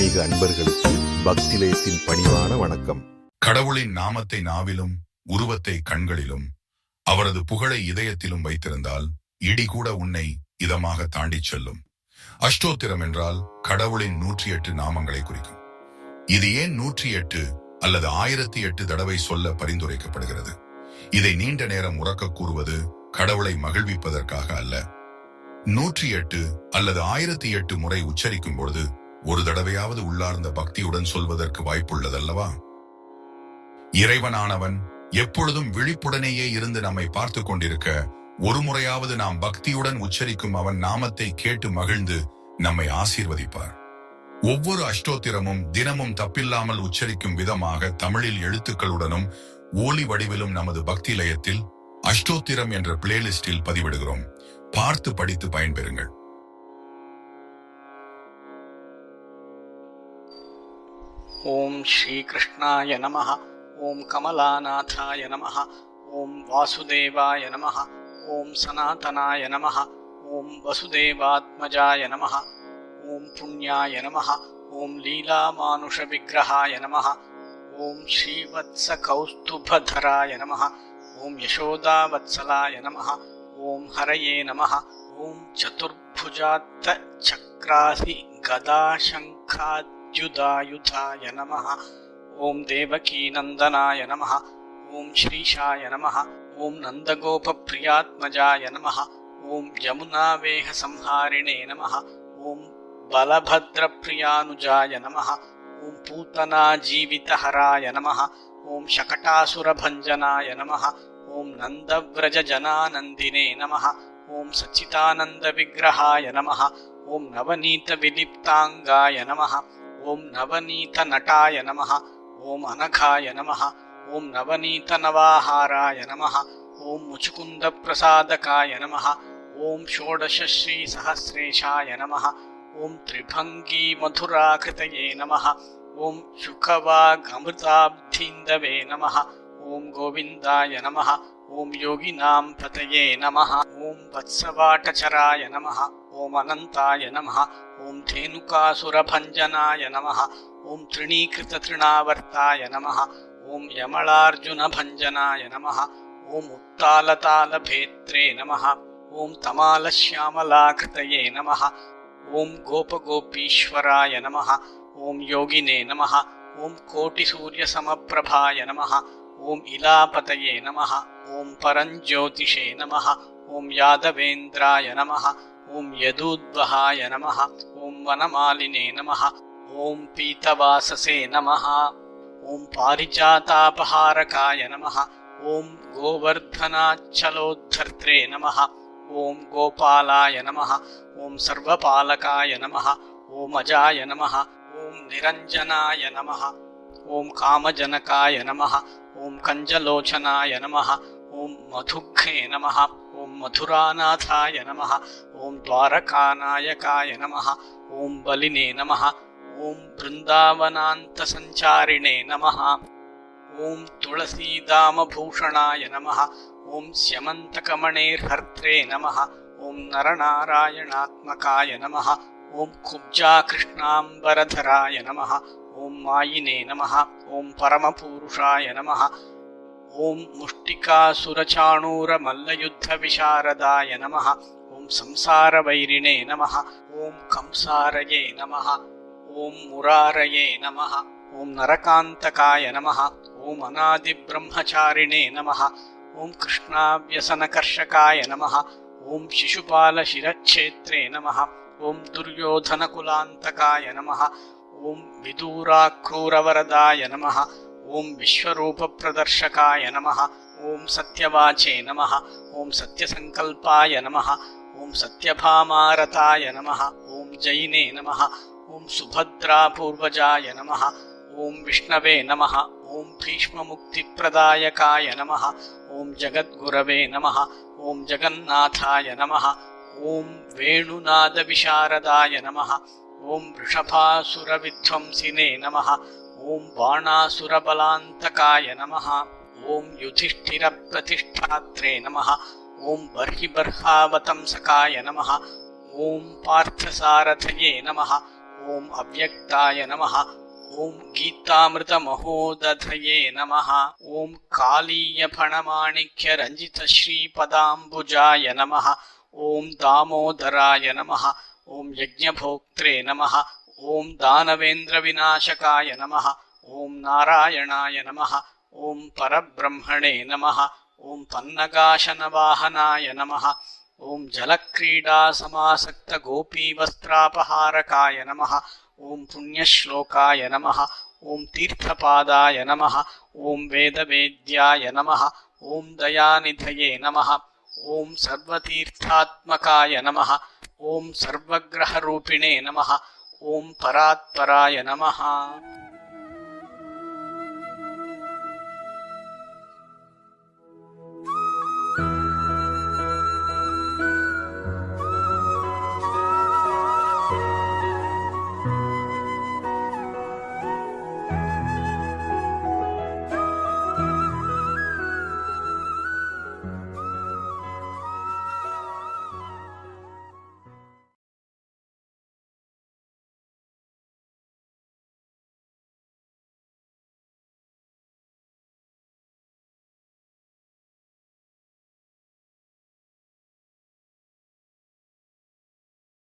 ஆன்மீக அன்பர்களுக்கு பக்திலயத்தின் பணிவான வணக்கம். கடவுளின் நாமத்தை நாவிலும் உருவத்தை கண்களிலும் அவரது புகழை இதயத்திலும் வைத்திருந்தால் இடி கூட உன்னை இதமாக தாண்டிச் செல்லும். அஷ்டோத்திரம் என்றால் கடவுளின் 108 நாமங்களை குறிக்கும். இது ஏன் 108 அல்லது 1008 தடவை சொல்ல பரிந்துரைக்கப்படுகிறது? இதை நீண்ட நேரம் உறக்க கூறுவது கடவுளை மகிழ்விப்பதற்காக அல்ல. 108 அல்லது 1008 முறை உச்சரிக்கும் பொழுது ஒரு தடவையாவது உள்ளார்ந்த பக்தியுடன் சொல்வதற்கு வாய்ப்புள்ளதல்லவா? இறைவனானவன் எப்பொழுதும் விழிப்புடனேயே இருந்து நம்மை பார்த்து கொண்டிருக்க, ஒரு முறையாவது நாம் பக்தியுடன் உச்சரிக்கும் அவன் நாமத்தை கேட்டு மகிழ்ந்து நம்மை ஆசீர்வதிப்பார். ஒவ்வொரு அஷ்டோத்திரமும் தினமும் தப்பில்லாமல் உச்சரிக்கும் விதமாக தமிழில் எழுத்துக்களுடனும் ஒலி வடிவிலும் நமது பக்தி லயத்தில் அஷ்டோத்திரம் என்ற பிளேலிஸ்டில் பதிவிடுகிறோம். பார்த்து படித்து பயன்பெறுங்கள். ओम श्री कृष्णाय नमः। ओम कमलानाथाय नमः। ओम वासुदेवाय नमः। ओम सनातनाय नमः। ओम वसुदेवात्मजाय नमः। ओम पुण्याय नमः। ओम लीलामानुषविग्रहाय नमः। ओम श्रीवत्सकौस्तुभधराय नमः। ओम यशोदावत्सलाय नमः। ओम हरये नमः। ओम चतुर्भुजात्तचक्रासि गदाशङ्खाद्युधायुधाय नमः। ओम देवकीनन्दनाय नमः। ओम श्रीशाय नमः। ओम नन्दगोपप्रियात्मजाय नमः। ओम यमुनावेहसंहारिणे नमः। ओम बलभद्रप्रियानुजाय नमः। ओम पूतनाजीवितहराय नमः। ओम शकटासुरभञ्जनाय नमः। ओम नन्दव्रजजनानन्दिने नमः। ओम सच्चिदानन्दविग्रहाय नमः। ओम नवनीतविलिप्ताङ्गाय नमः। ओम नवनीतनटाय नमः। ओम अनघाय नमः। ओम नवनीतनवाहाराय नमः। ओम मुचुकुन्दप्रसादकाय नमः। ओम षोडशश्रीसहस्रेशाय नमः। ओम त्रिभङ्गीमधुराकृतये नमः। ओम शुकवागमृताब्धीन्दवे नमः। ओम गोविन्दाय नमः। ओम योगिनां पतये नमः। ओम वत्सवाटचराय नमः। ओम अनन्ताय नमः। ओम धेनुकासुरभञ्जनाय नमः। ओम तृणीकृततृणावर्ताय नमः। ओम यमलार्जुनभञ्जनाय नमः। ओम उत्तालतालभेत्रे नमः। ओम तमालश्यामलाकृतये नमः। ओम गोपगोपीश्वराय नमः। ओम योगिने नमः। ओम कोटिसूर्यसमप्रभाय नमः। ओम इलापतये नमः। ओम परञ्ज्योतिषे नमः। ओम यादवेन्द्राय नमः। ओम यदूद्वहाय नमः। ओम वनमालिने नमः। ओम पीतवाससे नमः। ओम पारिजातापहारकाय नमः। ओम गोवर्धनाचलोद्धर्त्रे नमः। ओम गोपालाय नमः। ओम सर्वपालकाय नमः। ओम अजाय नमः। ओम निरञ्जनाय नमः। ओम कामजनकाय नमः। ओम कञ्जलोचनाय नमः। ओम मधुघ्ने नमः। ओम मधुरानाथाय नमः। ओम द्वारकानायकाय नमः। ओम बलिने नमः। ओम वृन्दावनान्तसञ्चारिणे नमः। ओम तुलसीदामभूषणाय नमः। ओम स्यमन्तकमणेर्हर्त्रे नमः। ओम नरनारायणात्मकाय नमः। ओम कुब्जाकृष्णाम्बरधराय नमः। ओम मायिने नमः। ओम परमपूरुषाय नमः। ओम मुष्टिकासुरचाणूरमल्लयुद्धविशारदाय नमः। ओम संसारवैरिणे नमः। ओम कंसारये नमः। ओम मुरारये नमः। ओम नरकान्तकाय नमः। ओम अनादिब्रह्मचारिणे नमः। ओम कृष्णाव्यसनकर्षकाय नमः। ओम शिशुपालशिरच्छेत्रे नमः। ओम दुर्योधनकुलान्तकाय नमः। ओम विदूराक्रूरवरदाय नमः। ओम विश्वरूपप्रदर्शकाय नमः। ओम सत्यवाचे नमः। ओम सत्यसंकल्पाय नमः। ओम सत्यभामारताय नमः। ओम जैने नमः। ओम सुभद्रापूर्वजाय नमः। ओम विष्णवे नमः। ओम भीष्ममुक्तिप्रदायकाय नमः। ओम जगद्गुरवे नमः। ओम जगन्नाथाय नमः। ओम वेणुनादविशारदाय नमः। ओम वृषभासुरविध्वंसिने नमः। ओम बाणासुरबलान्तकाय नमः। ओम युधिष्ठिरप्रतिष्ठात्रे नमः। ओम बर्हिबर्हावतंसकाय नमः। ओम पार्थसारथये नमः। ॐ अव्यक्ताय नमः ॐ गीतामृतमहोदधये नमः ॐ कालीयफणमाणिक्यरञ्जितश्रीपदाम्बुजाय नमः ॐ दामोदराय नमः ॐ यज्ञभोक्त्रे नमः ॐ दानवेन्द्रविनाशकाय नमः ॐ नारायणाय नमः ॐ परब्रह्मणे नमः ॐ पन्नगाशनवाहनाय नमः ॐ जलक्रीडासमासक्तगोपीवस्त्रापहारकाय नमः ॐ पुण्यश्लोकाय नमः ॐ तीर्थपादाय नमः ॐ वेदवेद्याय नमः ॐ दयानिधये नमः ॐ सर्वतीर्थात्मकाय नमः ॐ सर्वग्रहरूपिणे नमः ॐ परात्पराय नमः।